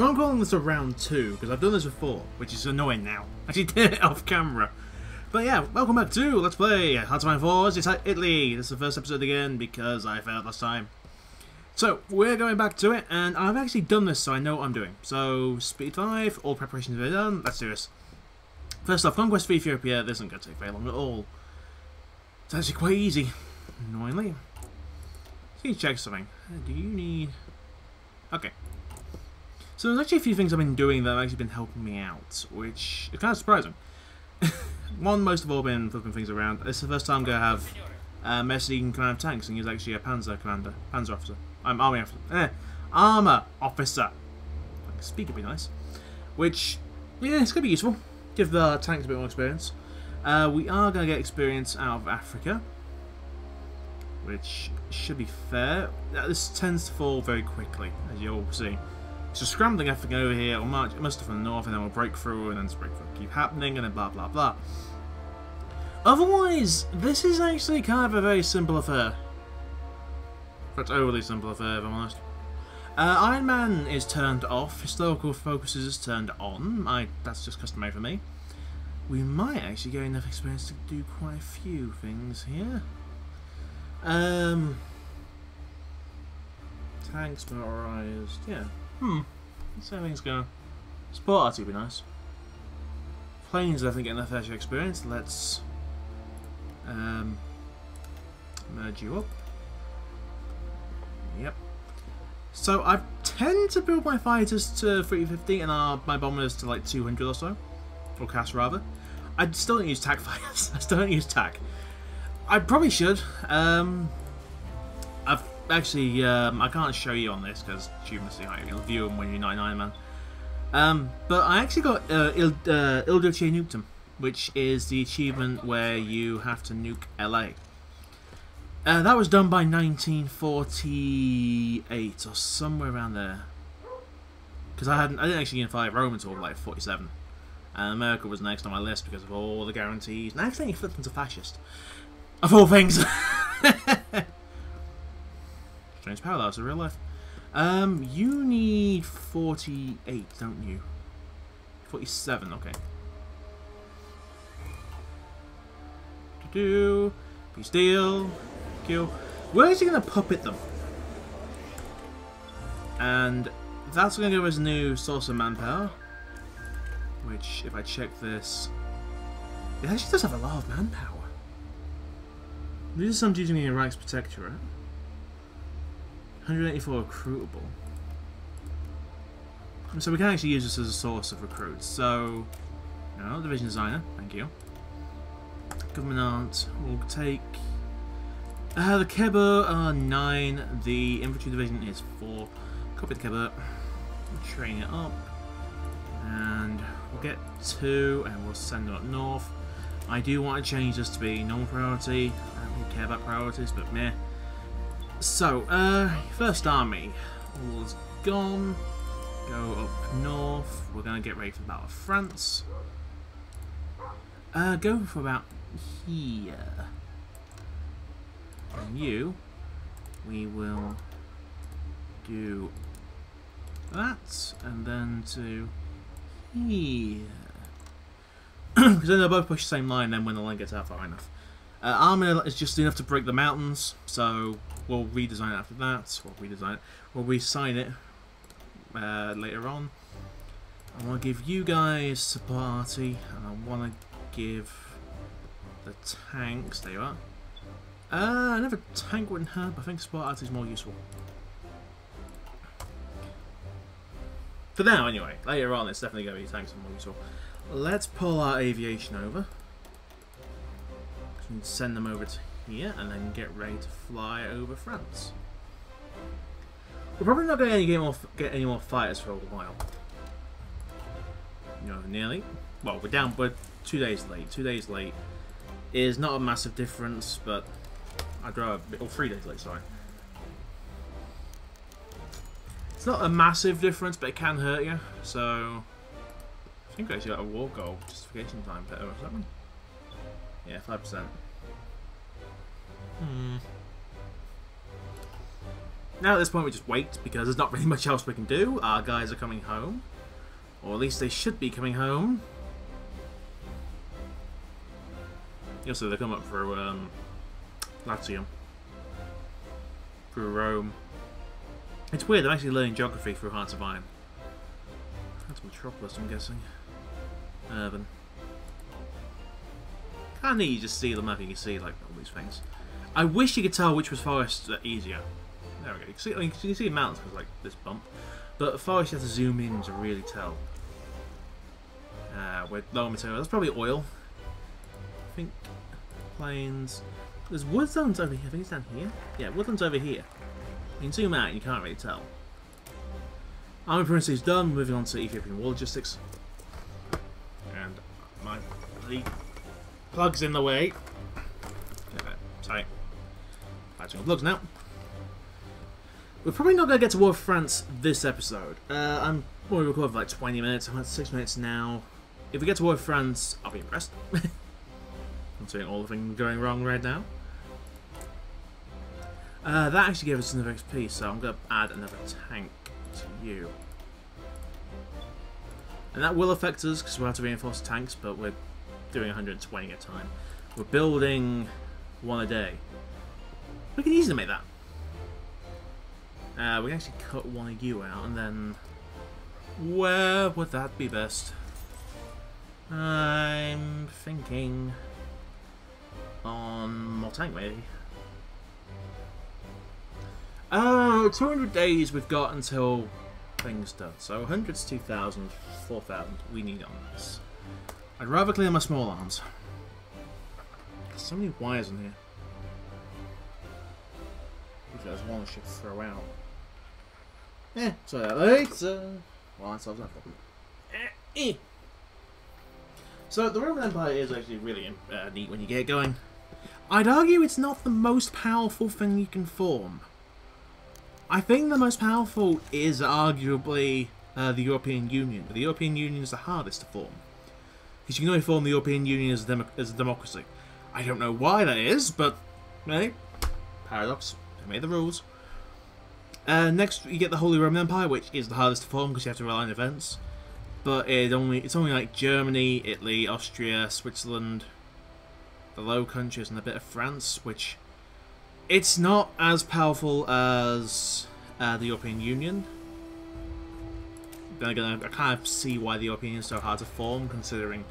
So I'm calling this a round 2, because I've done this before, which is annoying now. I actually did it off camera. But yeah, welcome back to Let's Play Hearts of Iron Force. It's Italy. This is the first episode again, because I failed last time. So, we're going back to it, and I've actually done this, so I know what I'm doing. So, Speed 5, all preparations are done, let's do this. First off, Conquest of Ethiopia, this isn't going to take very long at all. It's actually quite easy, annoyingly. So you check something. Do you need... Okay. So there's actually a few things I've been doing that have actually been helping me out, which is kind of surprising. One, most of all, been flipping things around. This is the first time I'm going to have Messi in command of tanks, and he's actually a Panzer commander, Panzer officer. I'm army officer. Armour officer. I can speak, it'd be nice. Which, yeah, it's going to be useful. Give the tanks a bit more experience. We are going to get experience out of Africa, which should be fair. This tends to fall very quickly, as you'll see. So scrambling Africa over here, we'll march muster from the north, and then we'll break through, and then this break through will keep happening, and then blah blah blah. Otherwise, this is actually kind of a very simple affair. That's overly simple affair, if I'm honest. Iron Man is turned off. Historical focuses is turned on. That's just custom made for me. We might actually get enough experience to do quite a few things here. Tanks motorized, yeah. So everything's gonna... Sport arty would be nice. Planes definitely getting their fair share experience. Let's merge you up. Yep. So I tend to build my fighters to 350 and my bombers to like 200 or so. Or CAS rather. I still don't use TAC fighters. I still don't use TAC. I probably should. I've actually, I can't show you on this because humorously you'll view them when you're 99 man. But I actually got Il Duce nuked them, which is the achievement where you have to nuke LA. That was done by 1948 or somewhere around there. Because I didn't actually unify Rome until like 47. And America was next on my list because of all the guarantees. And I accidentally flipped into fascist. Of all things. Strange parallels to real life. You need 48, don't you? 47, okay. Be steel. Kill. We're actually going to puppet them. And that's going to give us a new source of manpower. Which, if I check this, it actually does have a lot of manpower. This is some using in Reich's Protectorate. 184 recruitable. So we can actually use this as a source of recruits. So, no, division designer, thank you. Government will take the Kebber are 9. The infantry division is 4. Copy the Kebber. Train it up, and we'll get 2, and we'll send them up north. I do want to change this to be normal priority. I don't really care about priorities, but meh. So, first army, all is gone. Go up north. We're going to get ready for the Battle of France. Go for about here. And you, we will do that, and then to here. Because then they'll both push the same line, then when the line gets out far enough. Armour is just enough to break the mountains, so we'll redesign it after that. We'll resign it later on. I want to give you guys support arty, and I want to give the tanks. There you are. Another tank wouldn't hurt, but I think support arty is more useful. For now, anyway. Later on, it's definitely going to be tanks and more useful. Let's pull our aviation over. Send them over to here, and then get ready to fly over France. We're probably not going to get any more fighters for a while. You know, nearly. Well, we're 2 days late. 2 days late is not a massive difference, but I'd rather, or 3 days late. Sorry. It's not a massive difference, but it can hurt you. So I think I actually got a war goal justification time better or something. Yeah, 5%. Now at this point we just wait, because there's not really much else we can do. Our guys are coming home. Or at least they should be coming home. Also, they come up through Latium. Through Rome. It's weird, I'm actually learning geography through Hearts of Iron. That's Metropolis, I'm guessing. Urban. Kinda neat, you just see the map, you can see like all these things. I wish you could tell which was forest easier. There we go. You can see, you can see mountains because like this bump, but forest you have to zoom in to really tell. With low material, that's probably oil. I think plains. There's woodlands over here. I think it's down here. Yeah, woodlands over here. You can zoom out, and you can't really tell. Army Prince is done. Moving on to Ethiopian war logistics. And my plug's in the way. Sorry. Patching the plugs now. We're probably not going to get to war with France this episode. I'm only recording for like 20 minutes. I'm at 6 minutes now. If we get to war with France, I'll be impressed. I'm seeing all the things going wrong right now. That actually gave us another XP, so I'm going to add another tank to you. And that will affect us because we'll have to reinforce tanks, but we're doing 120 at a time. We're building one a day. We can easily make that. We can actually cut one of you out, and then where would that be best? I'm thinking on more tank, maybe. 200 days we've got until things done. So 100 to 2,000, 4,000 we need on this. I'd rather clear my small arms. There's so many wires in here. If there's one I should throw out. Eh, so that later. Well, that solves that problem. So the Roman Empire is actually really neat when you get going. I'd argue it's not the most powerful thing you can form. I think the most powerful is arguably the European Union, but the European Union is the hardest to form. Because you can only form the European Union as a democracy. I don't know why that is, but hey, paradox. They made the rules. Next, you get the Holy Roman Empire, which is the hardest to form because you have to rely on events. But it's only like Germany, Italy, Austria, Switzerland, the Low Countries, and a bit of France, which it's not as powerful as the European Union. Then again, I kind of see why the European Union is so hard to form, considering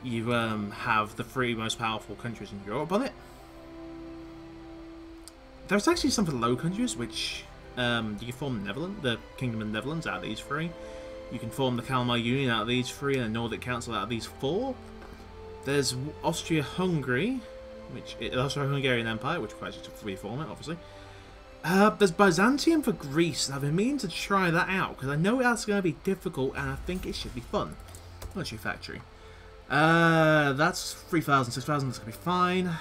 you have the 3 most powerful countries in Europe on it. There's actually some for the Low Countries, which you can form the Kingdom of the Netherlands out of these 3. You can form the Kalmar Union out of these 3 and the Nordic Council out of these 4. There's Austria-Hungary, which is also a Hungarian Empire, which requires you to reform it, obviously. There's Byzantium for Greece, and I've been meaning to try that out, because I know that's going to be difficult, and I think it should be fun. Military Factory. That's 3,000, 6,000, that's going to be fine.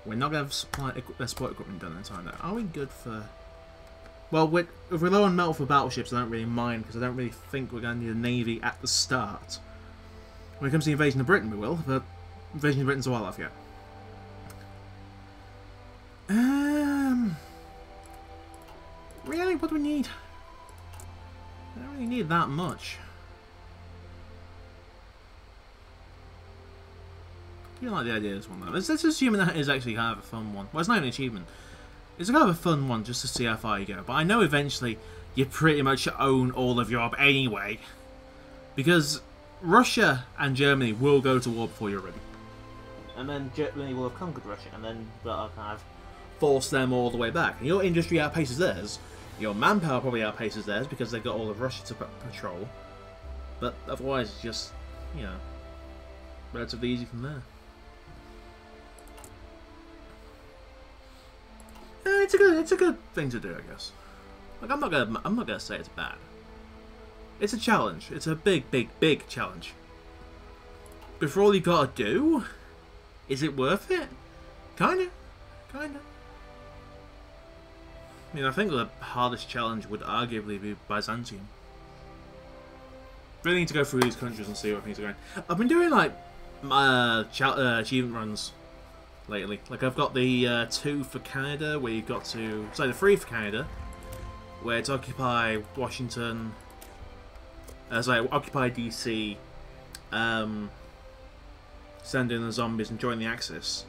We're not going to have support equipment done in time, though. Are we good for... Well, if we're low on metal for battleships, I don't really mind, because I don't really think we're going to need a navy at the start. When it comes to the invasion of Britain, we will, but invasion of Britain's a while off yet. Really? What do we need? I don't really need that much. I like the idea of this one, though. Let's assume that is actually kind of a fun one. Well, it's not even an achievement. It's kind of a fun one just to see how far you go. But I know eventually you pretty much own all of Europe anyway. Because Russia and Germany will go to war before you're ready. And then Germany will have conquered Russia, and then that'll kind of force them all the way back. And your industry outpaces theirs. Your manpower probably outpaces theirs because they've got all of Russia to patrol. But otherwise, it's just, you know, relatively easy from there. It's a good thing to do, I guess. Like I'm not gonna say it's bad. It's a challenge. It's a big challenge. But for all you gotta do, is it worth it? Kinda. I mean, I think the hardest challenge would arguably be Byzantium. Really need to go through these countries and see what things are going. I've been doing like achievement runs lately. Like, I've got the 2 for Canada, where you've got to... Sorry, the 3 for Canada, where it's occupy Washington... occupy DC, send in the zombies and join the Axis.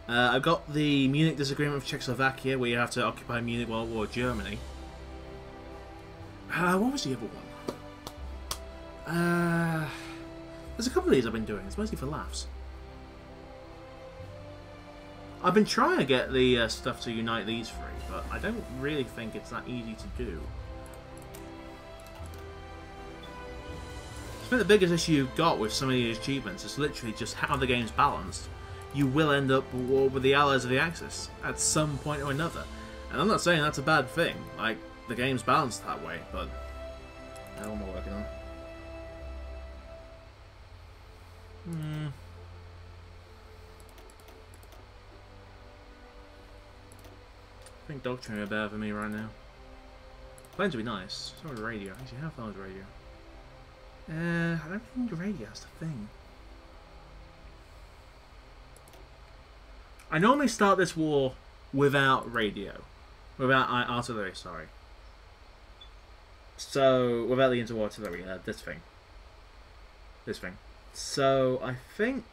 I've got the Munich Disagreement with Czechoslovakia, where you have to occupy Munich while war Germany. What was the other one? There's a couple of these I've been doing. It's mostly for laughs. I've been trying to get the stuff to unite these 3, but I don't really think it's that easy to do. I think the biggest issue you've got with some of these achievements is literally just how the game's balanced. You will end up at war with the allies of the Axis at some point or another. And I'm not saying that's a bad thing. Like, the game's balanced that way, but... What am I working on? I think Doctrine are better for me right now. Planes would be nice. So would radio. Actually, how far is radio? I don't think the radio is the thing. I normally start this war without radio. Without artillery, sorry. So, without the interwar artillery, this thing. This thing. So, I think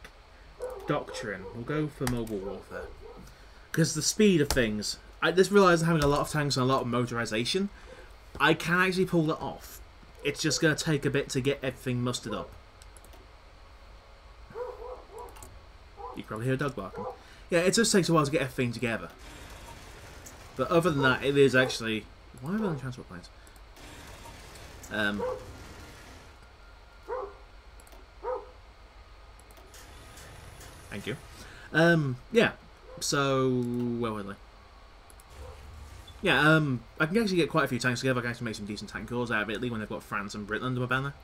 Doctrine will go for mobile warfare. Because the speed of things... I just realised having a lot of tanks and a lot of motorisation, I can actually pull that off. It's just going to take a bit to get everything mustered up. You can probably hear a dog barking. Yeah, it just takes a while to get everything together. But other than that, it is actually... Why am I on transport planes? Thank you. Yeah. So, where were they? Yeah, I can actually get quite a few tanks together. I can actually make some decent tank corps out of Italy when they've got France and Britain under my banner.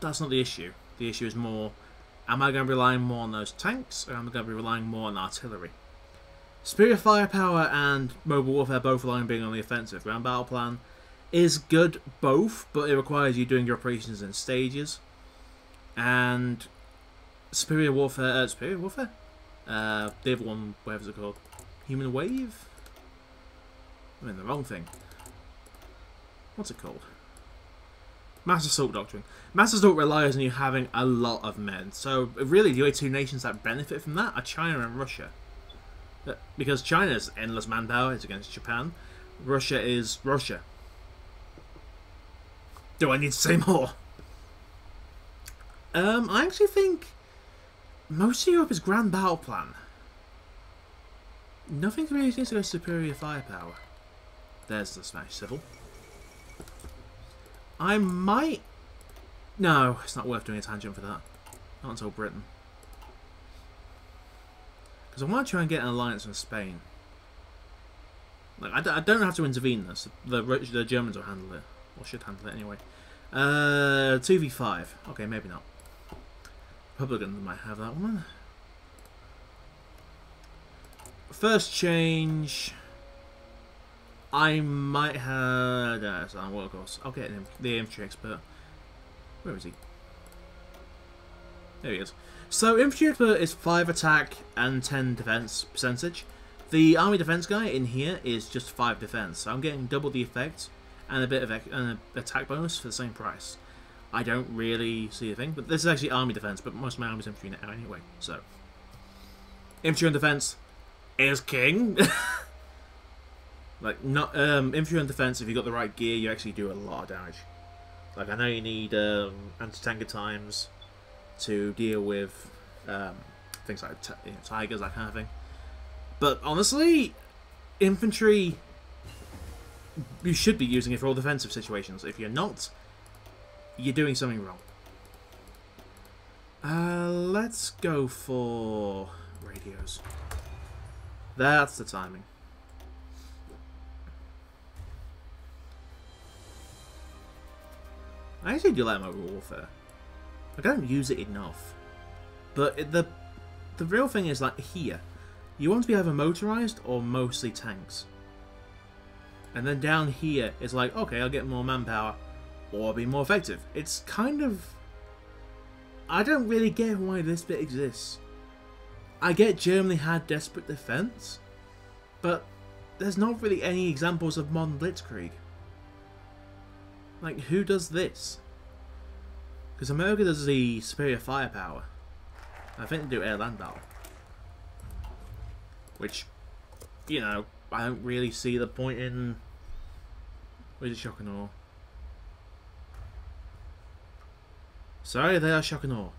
That's not the issue. The issue is more, am I going to be relying more on those tanks, or am I going to be relying more on artillery? Superior firepower and mobile warfare both rely on being on the offensive. Ground battle plan is good both, but it requires you doing your operations in stages. And superior warfare, the other one, whatever's it called? Human Wave? I mean, the wrong thing. What's it called? Mass Assault Doctrine. Mass Assault relies on you having a lot of men. So, really, the only 2 nations that benefit from that are China and Russia. Because China's endless manpower is against Japan. Russia is Russia. Do I need to say more? I actually think most of Europe is Grand Battle Plan. Nothing really needs to go superior firepower. There's the Spanish Civil. I might... No, it's not worth doing a tangent for that. Not until Britain. Because I want to try and get an alliance with Spain. Like, I don't have to intervene this. The Germans will handle it. Or should handle it anyway. 2v5. Okay, maybe not. Republicans might have that one. First change... I might have... That's on world course. I'll get him, the infantry expert. Where is he? There he is. So, infantry expert is 5 attack and 10 defense percentage. The army defense guy in here is just 5 defense. So I'm getting double the effect and a bit of an attack bonus for the same price. I don't really see a thing, but this is actually army defense, but most of my army's infantry now anyway. So, infantry and defense is king. Like, not infantry and defense, if you got the right gear, you actually do a lot of damage. Like, I know you need anti-tanker times to deal with things like tigers, that kind of thing. But honestly, infantry, you should be using it for all defensive situations. If you're not, you're doing something wrong. Let's go for radios. That's the timing. I actually do like mobile warfare. Like, I don't use it enough. But the real thing is, like, here. You want to be either motorized or mostly tanks. And then down here, it's like, okay, I'll get more manpower or I'll be more effective. It's kind of... I don't really get why this bit exists. I get Germany had desperate defense, but there's not really any examples of modern blitzkrieg. Like, who does this? Because America does the superior firepower. I think they do air-land battle. Which, you know, I don't really see the point in... Where's it, shock and awe? Sorry, they are shock and awe.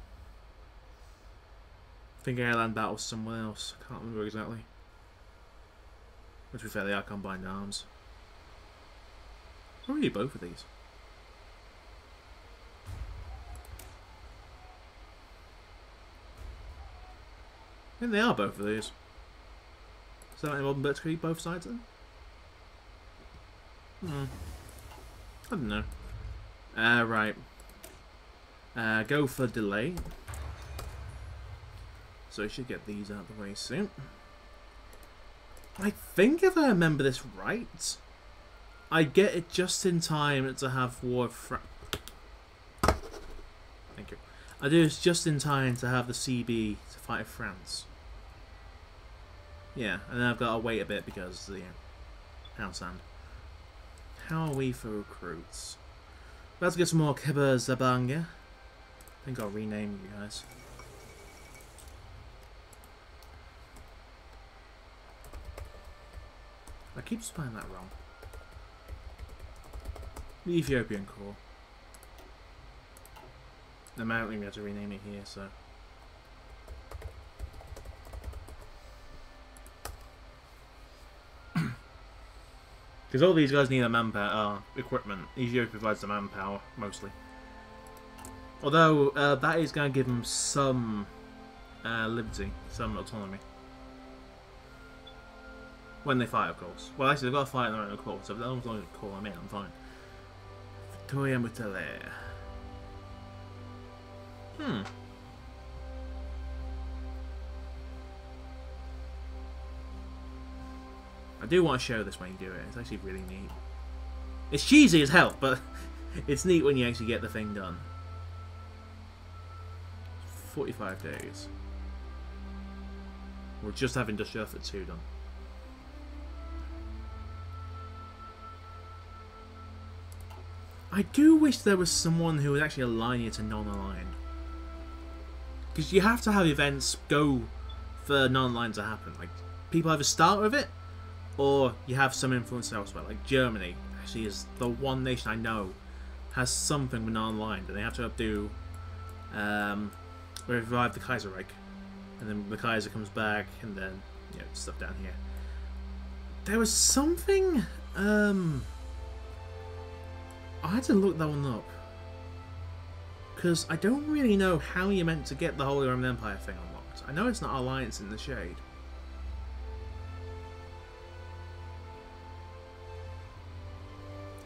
I think air-land battle's somewhere else. I can't remember exactly. But to be fair, they are combined arms. Probably both of these. I think they are both of these. Is that like modern blitzkrieg, both sides then? I don't know. Right. Go for delay. So I should get these out of the way soon. I think if I remember this right, I get it just in time to have War of Thank you. I do this just in time to have the CB to fight France. Yeah, and then I've got to wait a bit because of the Hound Sand. How are we for recruits? Let's get some more Kibba Zabanga. I think I'll rename you guys. I keep spelling that wrong. The Ethiopian Corps. I'm not even able to rename it here, so. Because all these guys need a manpower, equipment. Ethiopia provides the manpower, mostly. Although, that is going to give them some liberty, some autonomy. When they fight, of course. Well, actually, they've got to fight in their own accord, so if they're not going to call them in, I'm fine. Victoria Mutale. I do want to show this when you do it. It's actually really neat. It's cheesy as hell, but it's neat when you actually get the thing done. 45 days. We'll just have Industrial Effort 2 done. I do wish there was someone who would actually align you to non-aligned. Because you have to have events go for non-aligned to happen. Like, people either start with it, or you have some influence elsewhere. Like Germany actually is the one nation I know has something with non-aligned, and they have to do revive the Kaiserreich, and then the Kaiser comes back, and then stuff down here. There was something. I had to look that one up because I don't really know how you're meant to get the Holy Roman Empire thing unlocked. I know it's not Alliance in the Shade.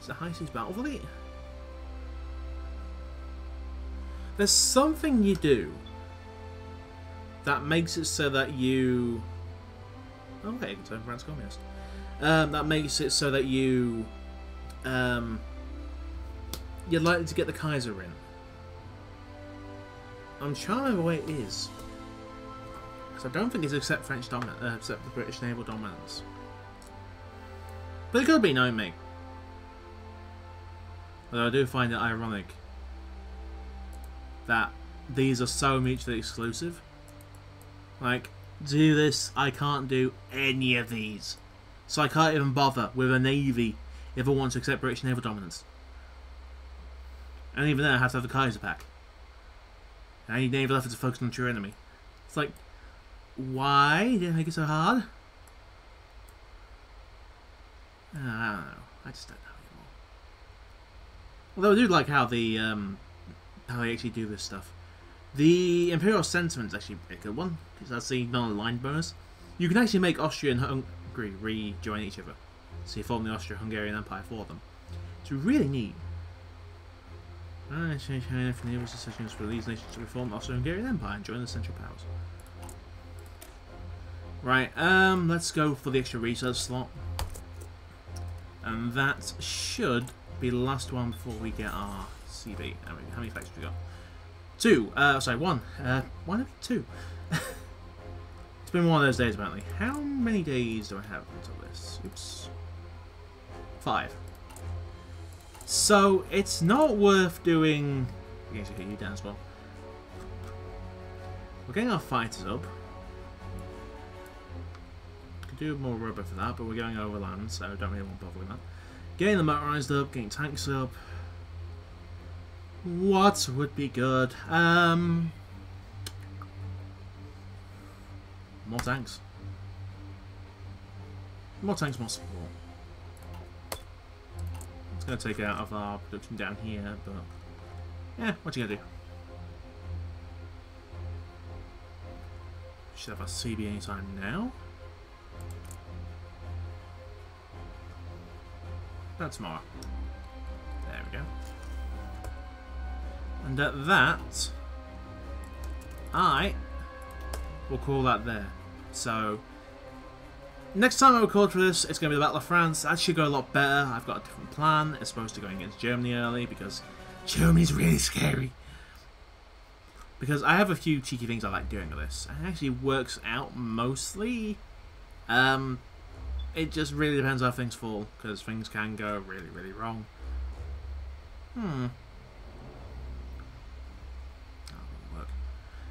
Is it High Seas Battle Fleet? There's something you do that makes it so that you... Okay, you can turn France communist. That makes it so that you... you're likely to get the Kaiser in. I'm trying to remember where it is. Because I don't think it's except French dominance, except the British naval dominance. But it could be, knowing me. Although I do find it ironic that these are so mutually exclusive. Like, do this, I can't do any of these. So I can't even bother with a navy if I want to accept British naval dominance. And even then I have to have the Kaiser pack. And I need naval effort to focus on true enemy. It's like, why did it make it so hard? I don't know. I just don't know anymore. Although I do like how the how they actually do this stuff. The Imperial Sentiment is actually a good one, because that's the non-aligned bonus. You can actually make Austria and Hungary rejoin each other. So you form the Austro-Hungarian Empire for them. It's really neat. I change from the other decisions for these nations to reform the Austro-Hungarian Empire and join the Central Powers. Right, let's go for the extra research slot. And that should be the last one before we get our CB. How many facts have we got? Two. Sorry, one. Why not two? It's been one of those days, apparently. How many days do I have until this? Oops. 5. So, it's not worth doing... I guess I can hit you down as well. We're getting our fighters up. Could do more rubber for that, but we're going overland, so don't really want to bother with that. Getting the motorized up, getting tanks up. What would be good? More tanks. More tanks, more support. It's going to take out of our production down here, but... yeah, what you gonna do? Should have our CB anytime now. That's tomorrow. There we go. And at that, I will call that there. So, next time I record for this, it's going to be the Battle of France. That should go a lot better. I've got a different plan. It's supposed to go against Germany early because Germany's really scary. Because I have a few cheeky things I like doing with this. It actually works out mostly. It just really depends how things fall, because things can go really, really wrong. That won't work.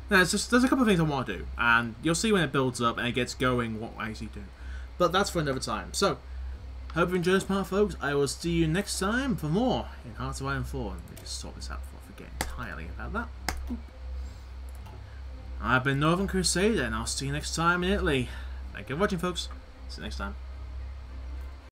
There's a couple of things I want to do, and you'll see when it builds up and it gets going what I actually do. But that's for another time. So, hope you enjoyed this part, folks. I will see you next time for more in Hearts of Iron 4. Let me just sort this out before I forget entirely about that. I've been Northern Crusader, and I'll see you next time in Italy. Thank you for watching, folks. See you next time.